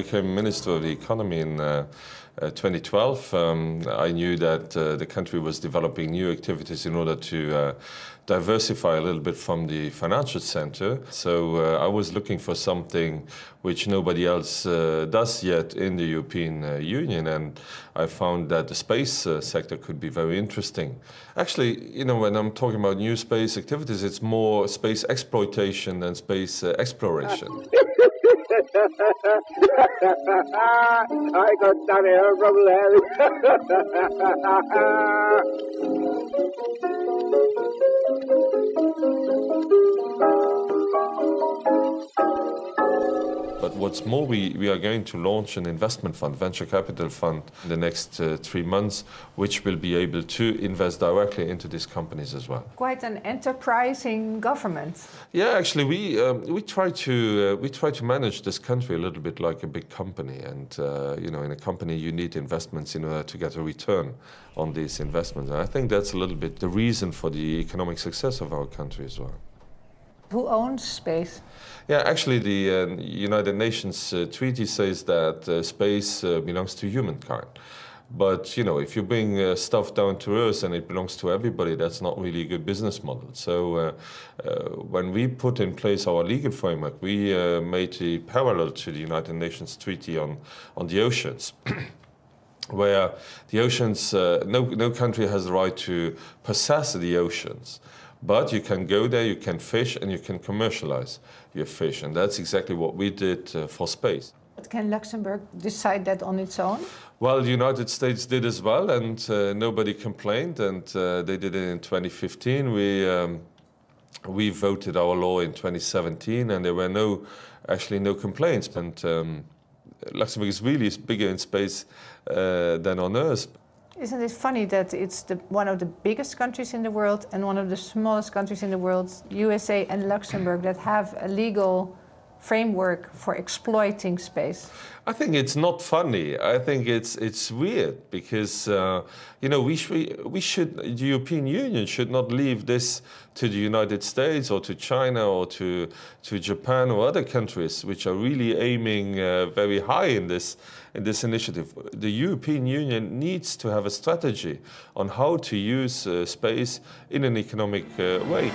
became Minister of the Economy in 2012, I knew that the country was developing new activities in order to diversify a little bit from the financial center. So I was looking for something which nobody else does yet in the European Union, and I found that the space sector could be very interesting. Actually, you know, when I'm talking about new space activities, it's more space exploitation than space exploration. I got down here from But what's more, we are going to launch an investment fund, venture capital fund, in the next 3 months, which will be able to invest directly into these companies as well. Quite an enterprising government. Yeah, actually, we try to manage this country a little bit like a big company, and you know, in a company you need investments in order to get a return on these investments. And I think that's a little bit the reason for the economic success of our country as well. Who owns space? Yeah, actually, the United Nations Treaty says that space belongs to humankind. But, you know, if you bring stuff down to Earth and it belongs to everybody, that's not really a good business model. So when we put in place our legal framework, we made a parallel to the United Nations Treaty on the oceans. Where the oceans, no country has the right to possess the oceans. But you can go there, you can fish, and you can commercialize your fish. And that's exactly what we did for space. But can Luxembourg decide that on its own? Well, the United States did as well, and nobody complained. And they did it in 2015. We voted our law in 2017, and there were actually no complaints. And Luxembourg is really bigger in space than on Earth. Isn't it funny that it's one of the biggest countries in the world and one of the smallest countries in the world, USA and Luxembourg, that have a legal framework for exploiting space? I think it's not funny. I think it's weird because you know, the European Union should not leave this to the United States or to China or to Japan or other countries which are really aiming very high in this initiative. The European Union needs to have a strategy on how to use space in an economic way.